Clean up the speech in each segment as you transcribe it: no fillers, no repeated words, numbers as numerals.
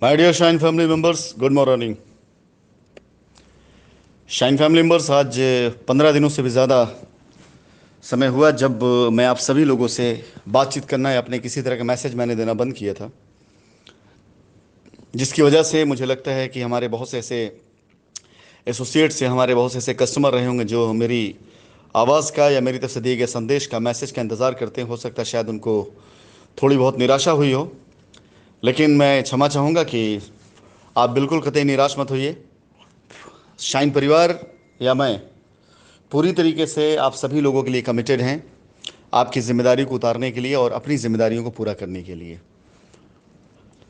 My dear Shine family members, good morning. Shine family members, आज 15 दिनों से भी ज़्यादा समय हुआ जब मैं आप सभी लोगों से बातचीत करना या अपने किसी तरह का मैसेज मैंने देना बंद किया था, जिसकी वजह से मुझे लगता है कि हमारे बहुत से ऐसे एसोसिएट्स या हमारे बहुत से ऐसे कस्टमर रहे होंगे जो मेरी आवाज़ का या मेरी तरफ से दिए गए संदेश का, मैसेज का इंतज़ार करते हैं। हो सकता है शायद उनको थोड़ी बहुत निराशा हुई हो, लेकिन मैं क्षमा चाहूँगा कि आप बिल्कुल कतई निराश मत होइए। शाइन परिवार या मैं पूरी तरीके से आप सभी लोगों के लिए कमिटेड हैं, आपकी जिम्मेदारी को उतारने के लिए और अपनी जिम्मेदारियों को पूरा करने के लिए।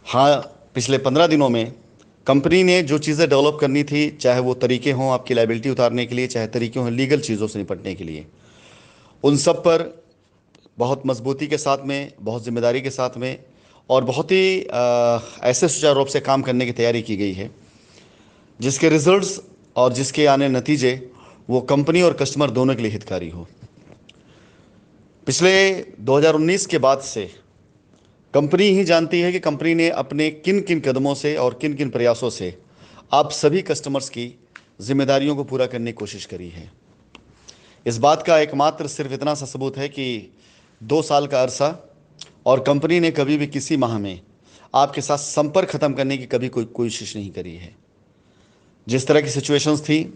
हाँ, पिछले 15 दिनों में कंपनी ने जो चीज़ें डेवलप करनी थी, चाहे वो तरीके हों आपकी लायबिलिटी उतारने के लिए, चाहे तरीके हों लीगल चीज़ों से निपटने के लिए, उन सब पर बहुत मजबूती के साथ में, बहुत जिम्मेदारी के साथ में और बहुत ही ऐसे सुचारू रूप से काम करने की तैयारी की गई है जिसके रिजल्ट्स और जिसके आने नतीजे वो कंपनी और कस्टमर दोनों के लिए हितकारी हो। पिछले 2019 के बाद से कंपनी ही जानती है कि कंपनी ने अपने किन किन कदमों से और किन किन प्रयासों से आप सभी कस्टमर्स की जिम्मेदारियों को पूरा करने की कोशिश करी है। इस बात का एकमात्र सिर्फ इतना सा सबूत है कि 2 साल का अरसा और कंपनी ने कभी भी किसी माह में आपके साथ संपर्क खत्म करने की कभी कोई कोशिश नहीं करी है। जिस तरह की सिचुएशंस थी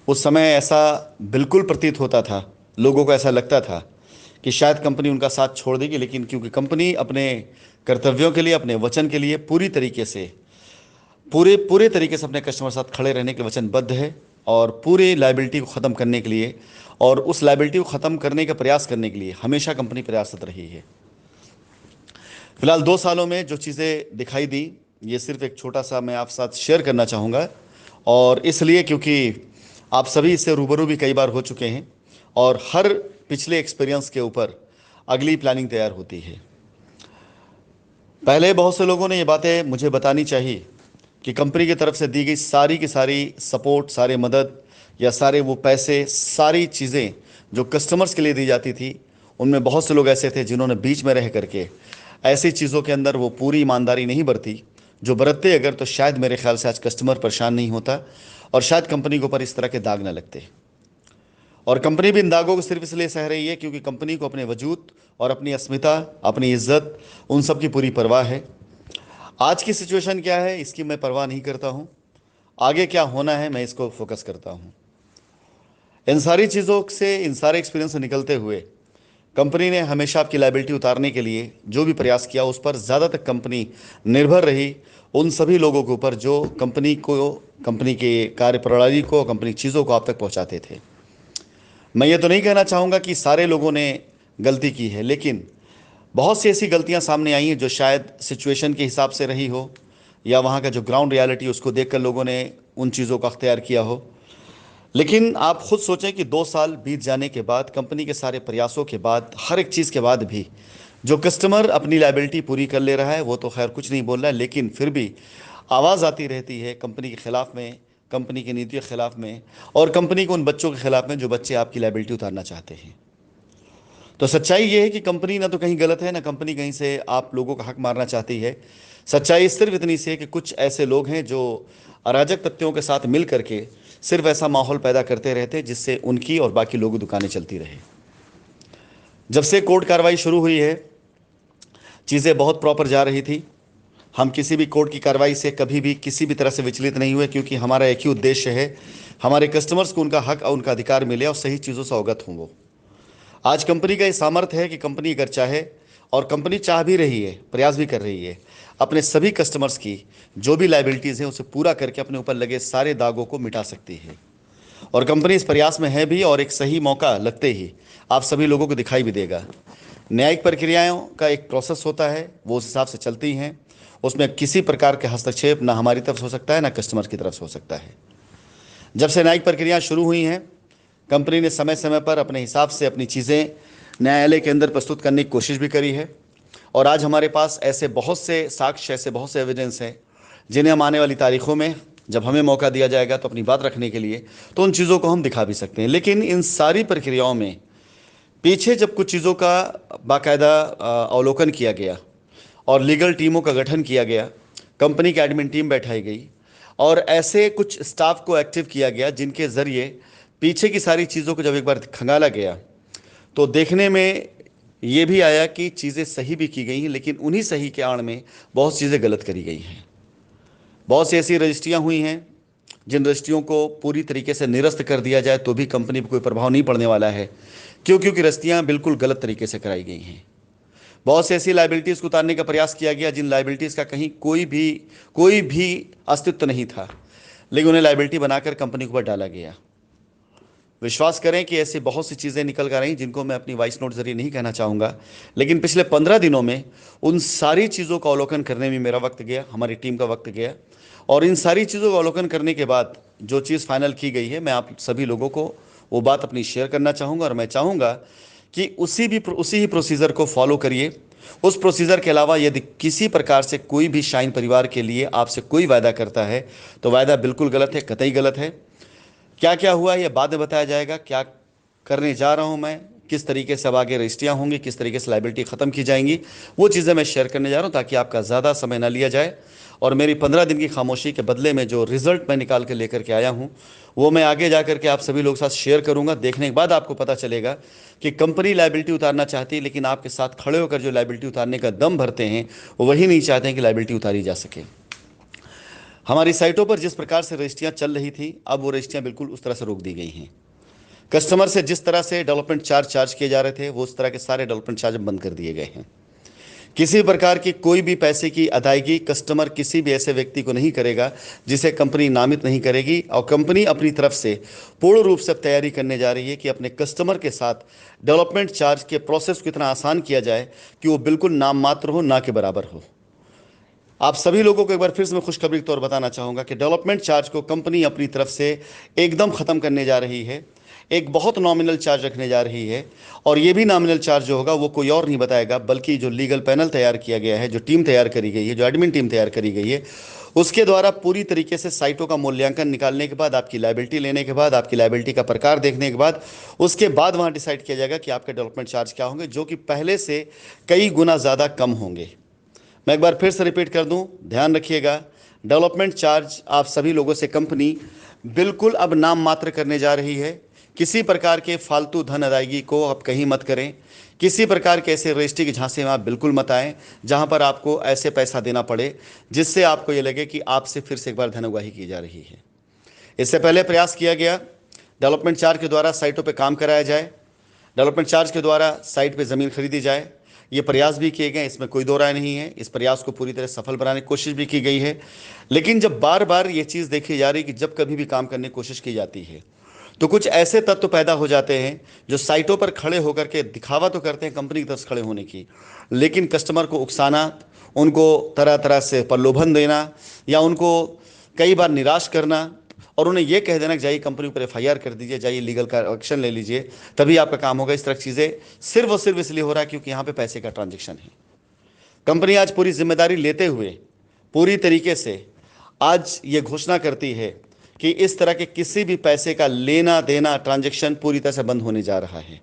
उस समय, ऐसा बिल्कुल प्रतीत होता था, लोगों को ऐसा लगता था कि शायद कंपनी उनका साथ छोड़ देगी, लेकिन क्योंकि कंपनी अपने कर्तव्यों के लिए, अपने वचन के लिए पूरी तरीके से पूरे पूरे तरीके से अपने कस्टमर के साथ खड़े रहने के वचनबद्ध है और पूरी लायबिलिटी को ख़त्म करने के लिए और उस लायबिलिटी को ख़त्म करने का प्रयास करने के लिए हमेशा कंपनी प्रयासरत रही है। फिलहाल 2 सालों में जो चीज़ें दिखाई दी, ये सिर्फ एक छोटा सा मैं आपके साथ शेयर करना चाहूँगा, और इसलिए क्योंकि आप सभी इससे रूबरू भी कई बार हो चुके हैं और हर पिछले एक्सपीरियंस के ऊपर अगली प्लानिंग तैयार होती है। पहले बहुत से लोगों ने ये बातें मुझे बतानी चाहिए कि कंपनी की तरफ से दी गई सारी की सारी सपोर्ट, सारे मदद या सारे वो पैसे, सारी चीज़ें जो कस्टमर्स के लिए दी जाती थी, उनमें बहुत से लोग ऐसे थे जिन्होंने बीच में रह करके ऐसी चीज़ों के अंदर वो पूरी ईमानदारी नहीं बरती जो बरतते अगर तो शायद मेरे ख्याल से आज कस्टमर परेशान नहीं होता और शायद कंपनी के ऊपर इस तरह के दाग ना लगते। और कंपनी भी इन दागों को सिर्फ इसलिए सह रही है क्योंकि कंपनी को अपने वजूद और अपनी अस्मिता, अपनी इज्जत, उन सब की पूरी परवाह है। आज की सिचुएशन क्या है इसकी मैं परवाह नहीं करता हूँ, आगे क्या होना है मैं इसको फोकस करता हूँ। इन सारी चीज़ों से, इन सारे एक्सपीरियंस से निकलते हुए कंपनी ने हमेशा आपकी लायबिलिटी उतारने के लिए जो भी प्रयास किया, उस पर ज़्यादातर कंपनी निर्भर रही उन सभी लोगों के ऊपर जो कंपनी को, कंपनी के कार्यप्रणाली को, कंपनी चीज़ों को आप तक पहुंचाते थे। मैं ये तो नहीं कहना चाहूँगा कि सारे लोगों ने गलती की है, लेकिन बहुत सी ऐसी गलतियां सामने आई हैं जो शायद सिचुएशन के हिसाब से रही हो या वहाँ का जो ग्राउंड रियलिटी उसको देखकर लोगों ने उन चीज़ों का अख्तियार किया हो। लेकिन आप खुद सोचें कि 2 साल बीत जाने के बाद, कंपनी के सारे प्रयासों के बाद, हर एक चीज़ के बाद भी जो कस्टमर अपनी लायबिलिटी पूरी कर ले रहा है वो तो खैर कुछ नहीं बोल रहा है, लेकिन फिर भी आवाज़ आती रहती है कंपनी के ख़िलाफ़ में, कंपनी की नीतियों के ख़िलाफ़ में और कंपनी के उन बच्चों के ख़िलाफ़ में जो बच्चे आपकी लायबिलिटी उतारना चाहते हैं। तो सच्चाई ये है कि कंपनी ना तो कहीं गलत है, ना कंपनी कहीं से आप लोगों का हक मारना चाहती है। सच्चाई सिर्फ इतनी सी है कि कुछ ऐसे लोग हैं जो अराजक तत्वों के साथ मिल करके सिर्फ ऐसा माहौल पैदा करते रहते हैं जिससे उनकी और बाकी लोगों की दुकानें चलती रहे। जब से कोर्ट कार्रवाई शुरू हुई है, चीज़ें बहुत प्रॉपर जा रही थी। हम किसी भी कोर्ट की कार्रवाई से कभी भी किसी भी तरह से विचलित नहीं हुए, क्योंकि हमारा एक ही उद्देश्य है, हमारे कस्टमर्स को उनका हक और उनका अधिकार मिले और सही चीज़ों से अवगत हों वो। आज कंपनी का ये सामर्थ्य है कि कंपनी अगर चाहे, और कंपनी चाह भी रही है, प्रयास भी कर रही है, अपने सभी कस्टमर्स की जो भी लायबिलिटीज़ हैं उसे पूरा करके अपने ऊपर लगे सारे दागों को मिटा सकती है। और कंपनी इस प्रयास में है भी, और एक सही मौका लगते ही आप सभी लोगों को दिखाई भी देगा। न्यायिक प्रक्रियाओं का एक प्रोसेस होता है, वो उस हिसाब से चलती हैं, उसमें किसी प्रकार के हस्तक्षेप ना हमारी तरफ से हो सकता है ना कस्टमर की तरफ से हो सकता है। जब से न्यायिक प्रक्रिया शुरू हुई हैं, कंपनी ने समय समय पर अपने हिसाब से अपनी चीज़ें न्यायालय के अंदर प्रस्तुत करने की कोशिश भी करी है। और आज हमारे पास ऐसे बहुत से साक्ष्य, ऐसे बहुत से एविडेंस हैं जिन्हें हम आने वाली तारीखों में, जब हमें मौका दिया जाएगा तो अपनी बात रखने के लिए, तो उन चीज़ों को हम दिखा भी सकते हैं। लेकिन इन सारी प्रक्रियाओं में पीछे जब कुछ चीज़ों का बाकायदा अवलोकन किया गया और लीगल टीमों का गठन किया गया, कंपनी की एडमिन टीम बैठाई गई और ऐसे कुछ स्टाफ को एक्टिव किया गया जिनके ज़रिए पीछे की सारी चीज़ों को जब एक बार खंगाला गया तो देखने में ये भी आया कि चीज़ें सही भी की गई हैं, लेकिन उन्हीं सही के आड़ में बहुत चीज़ें गलत करी गई हैं। बहुत सी ऐसी रजिस्ट्रियाँ हुई हैं जिन रजिस्ट्रियों को पूरी तरीके से निरस्त कर दिया जाए तो भी कंपनी पर कोई प्रभाव नहीं पड़ने वाला है, क्योंकि रजिस्ट्रियाँ बिल्कुल गलत तरीके से कराई गई हैं। बहुत सी ऐसी लाइबिलिटीज़ को उतारने का प्रयास किया गया जिन लाइबिलिटीज़ का कहीं कोई भी अस्तित्व नहीं था, लेकिन उन्हें लाइबिलिटी बनाकर कंपनी के ऊपर डाला गया। विश्वास करें कि ऐसी बहुत सी चीज़ें निकल कर आई जिनको मैं अपनी वॉइस नोट जरिए नहीं कहना चाहूँगा, लेकिन पिछले 15 दिनों में उन सारी चीज़ों का अवलोकन करने में मेरा वक्त गया, हमारी टीम का वक्त गया, और इन सारी चीज़ों का अवलोकन करने के बाद जो चीज़ फाइनल की गई है, मैं आप सभी लोगों को वो बात अपनी शेयर करना चाहूँगा। और मैं चाहूँगा कि उसी ही प्रोसीजर को फॉलो करिए। उस प्रोसीजर के अलावा यदि किसी प्रकार से कोई भी शाइन परिवार के लिए आपसे कोई वायदा करता है तो वायदा बिल्कुल गलत है, कतई गलत है। क्या क्या हुआ ये बाद में बताया जाएगा। क्या करने जा रहा हूं मैं, किस तरीके से अब आगे रजिस्ट्रियाँ होंगी, किस तरीके से लाइबिलिटी ख़त्म की जाएंगी, वो चीज़ें मैं शेयर करने जा रहा हूं ताकि आपका ज़्यादा समय ना लिया जाए। और मेरी 15 दिन की खामोशी के बदले में जो रिजल्ट मैं निकाल के लेकर के आया हूं वो मैं आगे जा कर के आप सभी लोग साथ शेयर करूंगा। देखने के बाद आपको पता चलेगा कि कंपनी लाइबिलिटी उतारना चाहती है, लेकिन आपके साथ खड़े होकर जो लाइबिलिटी उतारने का दम भरते हैं वो वही नहीं चाहते हैं कि लाइबिलिटी उतारी जा सके। हमारी साइटों पर जिस प्रकार से रजिस्ट्रियाँ चल रही थी, अब वो रजिस्ट्रियाँ बिल्कुल उस तरह से रोक दी गई हैं। कस्टमर से जिस तरह से डेवलपमेंट चार्ज किए जा रहे थे वो उस तरह के सारे डेवलपमेंट चार्ज बंद कर दिए गए हैं। किसी प्रकार की कोई भी पैसे की अदायगी कस्टमर किसी भी ऐसे व्यक्ति को नहीं करेगा जिसे कंपनी नामित नहीं करेगी। और कंपनी अपनी तरफ से पूर्ण रूप से तैयारी करने जा रही है कि अपने कस्टमर के साथ डेवलपमेंट चार्ज के प्रोसेस को इतना आसान किया जाए कि वो बिल्कुल नाम मात्र हो, ना के बराबर हो। आप सभी लोगों को एक बार फिर से मैं खुशखबरी के तौर बताना चाहूँगा कि डेवलपमेंट चार्ज को कंपनी अपनी तरफ से एकदम ख़त्म करने जा रही है। एक बहुत नॉमिनल चार्ज रखने जा रही है, और ये भी नॉमिनल चार्ज जो होगा वो कोई और नहीं बताएगा बल्कि जो लीगल पैनल तैयार किया गया है, जो टीम तैयार करी गई है, जो एडमिन टीम तैयार करी गई है, उसके द्वारा पूरी तरीके से साइटों का मूल्यांकन निकालने के बाद, आपकी लाइबिलिटी लेने के बाद, आपकी लाइबिलिटी का प्रकार देखने के बाद, उसके बाद वहाँ डिसाइड किया जाएगा कि आपके डेवलपमेंट चार्ज क्या होंगे, जो कि पहले से कई गुना ज़्यादा कम होंगे। मैं एक बार फिर से रिपीट कर दूं, ध्यान रखिएगा, डेवलपमेंट चार्ज आप सभी लोगों से कंपनी बिल्कुल अब नाम मात्र करने जा रही है। किसी प्रकार के फालतू धन अदायगी को आप कहीं मत करें। किसी प्रकार के ऐसे रजिस्ट्री के झांसे में आप बिल्कुल मत आएँ जहां पर आपको ऐसे पैसा देना पड़े जिससे आपको ये लगे कि आपसे फिर से एक बार धन उगाही की जा रही है। इससे पहले प्रयास किया गया डेवलपमेंट चार्ज के द्वारा साइटों पर काम कराया जाए, डेवलपमेंट चार्ज के द्वारा साइट पर ज़मीन खरीदी जाए। ये प्रयास भी किए गए, इसमें कोई दो राय नहीं है। इस प्रयास को पूरी तरह सफल बनाने की कोशिश भी की गई है, लेकिन जब बार बार ये चीज़ देखी जा रही कि जब कभी भी काम करने की कोशिश की जाती है तो कुछ ऐसे तत्व पैदा हो जाते हैं जो साइटों पर खड़े होकर के दिखावा तो करते हैं कंपनी की तरफ से खड़े होने की, लेकिन कस्टमर को उकसाना, उनको तरह तरह से प्रलोभन देना या उनको कई बार निराश करना और उन्हें यह कह देना कि जाइए कंपनी पर FIR कर दीजिए, जाइए लीगल का एक्शन ले लीजिए, तभी आपका काम होगा। इस तरह की चीज़ें सिर्फ और सिर्फ इसलिए हो रहा है क्योंकि यहाँ पे पैसे का ट्रांजैक्शन है। कंपनी आज पूरी जिम्मेदारी लेते हुए पूरी तरीके से आज ये घोषणा करती है कि इस तरह के किसी भी पैसे का लेना देना ट्रांजैक्शन पूरी तरह से बंद होने जा रहा है।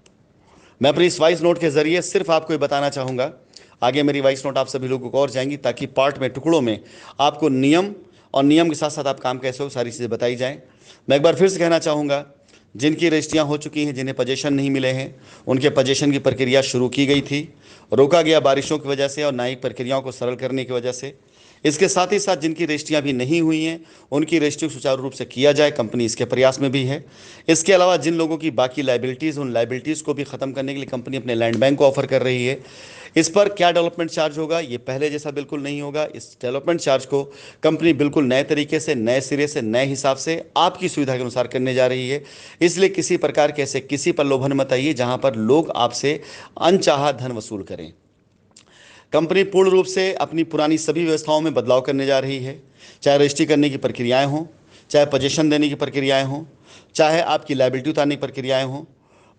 मैं अपनी इस वॉइस नोट के जरिए सिर्फ आपको ये बताना चाहूँगा, आगे मेरी वॉइस नोट आप सभी लोगों को और जाएंगी ताकि पार्ट में, टुकड़ों में आपको नियम और नियम के साथ साथ आप काम कैसे हो सारी चीज़ें बताई जाएं। मैं एक बार फिर से कहना चाहूँगा, जिनकी रजिस्ट्रियाँ हो चुकी हैं, जिन्हें पोजीशन नहीं मिले हैं, उनके पोजीशन की प्रक्रिया शुरू की गई थी, रोका गया बारिशों की वजह से और न्यायिक प्रक्रियाओं को सरल करने की वजह से। इसके साथ ही साथ जिनकी रजिस्ट्रियाँ भी नहीं हुई हैं उनकी रजिस्ट्री सुचारू रूप से किया जाए, कंपनी इसके प्रयास में भी है। इसके अलावा जिन लोगों की बाकी लाइबिलिटीज़, उन लाइबिलिटीज़ को भी ख़त्म करने के लिए कंपनी अपने लैंड बैंक को ऑफर कर रही है। इस पर क्या डेवलपमेंट चार्ज होगा, ये पहले जैसा बिल्कुल नहीं होगा। इस डेवलपमेंट चार्ज को कंपनी बिल्कुल नए तरीके से, नए सिरे से, नए हिसाब से आपकी सुविधा के अनुसार करने जा रही है। इसलिए किसी प्रकार के ऐसे किसी पर लोभन मत आइए जहां पर लोग आपसे अनचाहा धन वसूल करें। कंपनी पूर्ण रूप से अपनी पुरानी सभी व्यवस्थाओं में बदलाव करने जा रही है, चाहे रजिस्ट्री करने की प्रक्रियाएं हों, चाहे पोजीशन देने की प्रक्रियाएं हों, चाहे आपकी लायबिलिटी उतारने की प्रक्रियाएं हों।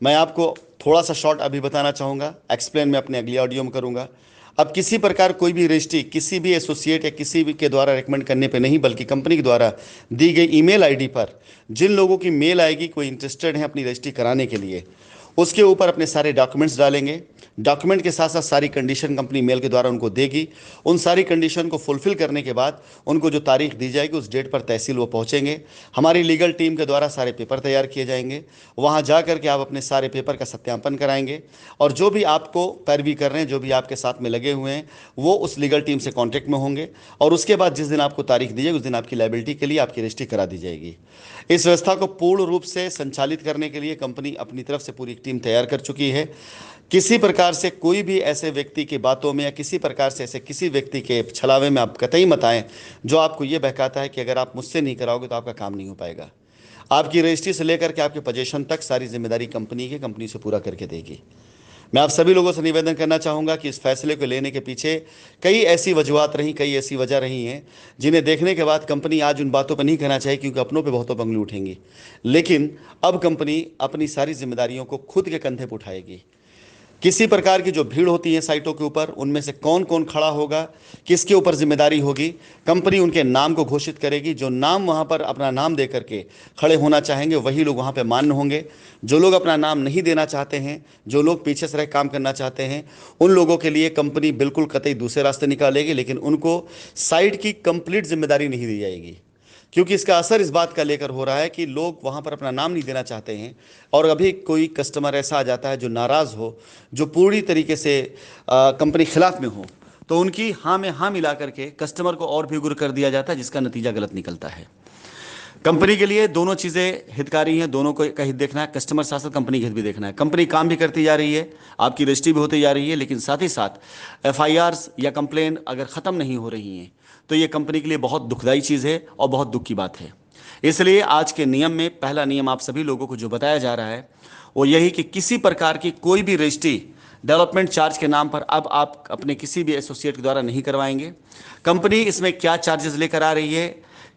मैं आपको थोड़ा सा शॉर्ट अभी बताना चाहूँगा, एक्सप्लेन मैं अपने अगली ऑडियो में करूँगा। अब किसी प्रकार कोई भी रजिस्ट्री किसी भी एसोसिएट या किसी भी के द्वारा रिकमेंड करने पे नहीं, बल्कि कंपनी के द्वारा दी गई ईमेल आईडी पर जिन लोगों की मेल आएगी, कोई इंटरेस्टेड है अपनी रजिस्ट्री कराने के लिए, उसके ऊपर अपने सारे डॉक्यूमेंट्स डालेंगे। डॉक्यूमेंट के साथ साथ सारी कंडीशन कंपनी मेल के द्वारा उनको देगी। उन सारी कंडीशन को फुलफिल करने के बाद उनको जो तारीख दी जाएगी उस डेट पर तहसील वो पहुंचेंगे। हमारी लीगल टीम के द्वारा सारे पेपर तैयार किए जाएंगे। वहां जा करके आप अपने सारे पेपर का सत्यापन कराएंगे और जो भी आपको पैरवी कर रहे हैं, जो भी आपके साथ में लगे हुए हैं, वो उस लीगल टीम से कॉन्टेक्ट में होंगे और उसके बाद जिस दिन आपको तारीख दी जाएगी उस दिन आपकी लायबिलिटी के लिए आपकी रजिस्ट्री करा दी जाएगी। इस व्यवस्था को पूर्ण रूप से संचालित करने के लिए कंपनी अपनी तरफ से पूरी टीम तैयार कर चुकी है। किसी प्रकार से कोई भी ऐसे व्यक्ति की बातों में या किसी प्रकार से ऐसे किसी व्यक्ति के छलावे में आप कतई मत आएं जो आपको ये बहकाता है कि अगर आप मुझसे नहीं कराओगे तो आपका काम नहीं हो पाएगा। आपकी रजिस्ट्री से लेकर के आपके पोजीशन तक सारी जिम्मेदारी कंपनी से पूरा करके देगी। मैं आप सभी लोगों से निवेदन करना चाहूँगा कि इस फैसले को लेने के पीछे कई ऐसी वजूहत रहीं, कई ऐसी वजह रही हैं जिन्हें देखने के बाद कंपनी आज उन बातों पर नहीं कहना चाहिए क्योंकि अपनों पे बहुतों पंगली उठेंगी। लेकिन अब कंपनी अपनी सारी जिम्मेदारियों को खुद के कंधे पर उठाएगी। किसी प्रकार की जो भीड़ होती है साइटों के ऊपर, उनमें से कौन कौन खड़ा होगा, किसके ऊपर जिम्मेदारी होगी, कंपनी उनके नाम को घोषित करेगी। जो नाम वहां पर अपना नाम दे करके खड़े होना चाहेंगे वही लोग वहां पर मान्य होंगे। जो लोग अपना नाम नहीं देना चाहते हैं, जो लोग पीछे से रह काम करना चाहते हैं, उन लोगों के लिए कंपनी बिल्कुल कतई दूसरे रास्ते निकालेगी, लेकिन उनको साइट की कंप्लीट जिम्मेदारी नहीं दी जाएगी। क्योंकि इसका असर इस बात का लेकर हो रहा है कि लोग वहाँ पर अपना नाम नहीं देना चाहते हैं और अभी कोई कस्टमर ऐसा आ जाता है जो नाराज़ हो, जो पूरी तरीके से कंपनी खिलाफ में हो, तो उनकी हाँ में हाँ मिला करके कस्टमर को और भी गुर कर दिया जाता है, जिसका नतीजा गलत निकलता है। कंपनी के लिए दोनों चीज़ें हितकारी हैं, दोनों को का हित देखना है। कस्टमर साथ साथ कंपनी का हित भी देखना है। कंपनी काम भी करती जा रही है, आपकी रजिस्ट्री भी होती जा रही है, लेकिन साथ ही साथ एफआईआर्स या कंप्लेन अगर ख़त्म नहीं हो रही हैं तो ये कंपनी के लिए बहुत दुखदाई चीज़ है और बहुत दुख की बात है। इसलिए आज के नियम में पहला नियम आप सभी लोगों को जो बताया जा रहा है वो यही कि किसी प्रकार की कोई भी रजिस्ट्री डेवलपमेंट चार्ज के नाम पर अब आप अपने किसी भी एसोसिएट के द्वारा नहीं करवाएंगे। कंपनी इसमें क्या चार्जेस लेकर आ रही है,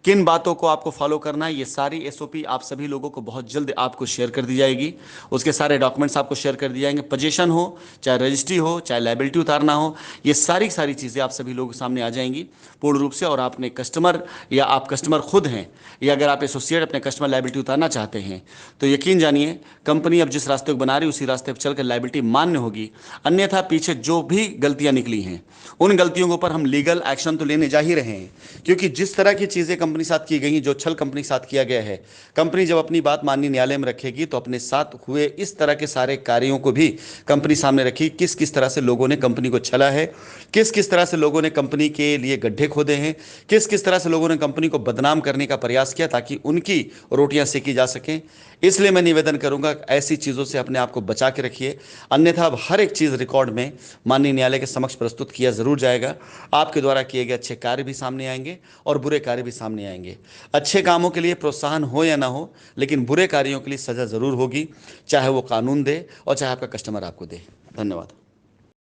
किन बातों को आपको फॉलो करना है, ये सारी एसओपी आप सभी लोगों को बहुत जल्द आपको शेयर कर दी जाएगी। उसके सारे डॉक्यूमेंट्स आपको शेयर कर दिए जाएंगे। पोजीशन हो, चाहे रजिस्ट्री हो, चाहे लायबिलिटी उतारना हो, ये सारी चीज़ें आप सभी लोगों के सामने आ जाएंगी पूर्ण रूप से। और आपने कस्टमर या आप कस्टमर खुद हैं या अगर आप एसोसिएट अपने कस्टमर लायबिलिटी उतारना चाहते हैं तो यकीन जानिए कंपनी अब जिस रास्ते को बना रही है उसी रास्ते पर चलकर लायबिलिटी मान्य होगी। अन्यथा पीछे जो भी गलतियां निकली हैं उन गलतियों के ऊपर हम लीगल एक्शन तो लेने जा ही रहे हैं, क्योंकि जिस तरह की चीज़ें कंपनी साथ की गई, जो छल कंपनी साथ किया गया है, कंपनी जब अपनी बात माननीय न्यायालय में रखेगी तो अपने साथ हुए इस तरह के सारे कार्यों को भी कंपनी सामने रखी। किस किस तरह से लोगों ने कंपनी को छला है, किस किस तरह से लोगों ने कंपनी के लिए गड्ढे खोदे हैं, किस किस तरह से लोगों ने कंपनी को बदनाम करने का प्रयास किया ताकि उनकी रोटियां सेकी जा सकें। इसलिए मैं निवेदन करूंगा ऐसी चीज़ों से अपने आप को बचा के रखिए, अन्यथा अब हर एक चीज़ रिकॉर्ड में माननीय न्यायालय के समक्ष प्रस्तुत किया जरूर जाएगा। आपके द्वारा किए गए अच्छे कार्य भी सामने आएंगे और बुरे कार्य भी सामने आएंगे। अच्छे कामों के लिए प्रोत्साहन हो या ना हो, लेकिन बुरे कार्यों के लिए सजा जरूर होगी, चाहे वो कानून दे और चाहे आपका कस्टमर आपको दे। धन्यवाद।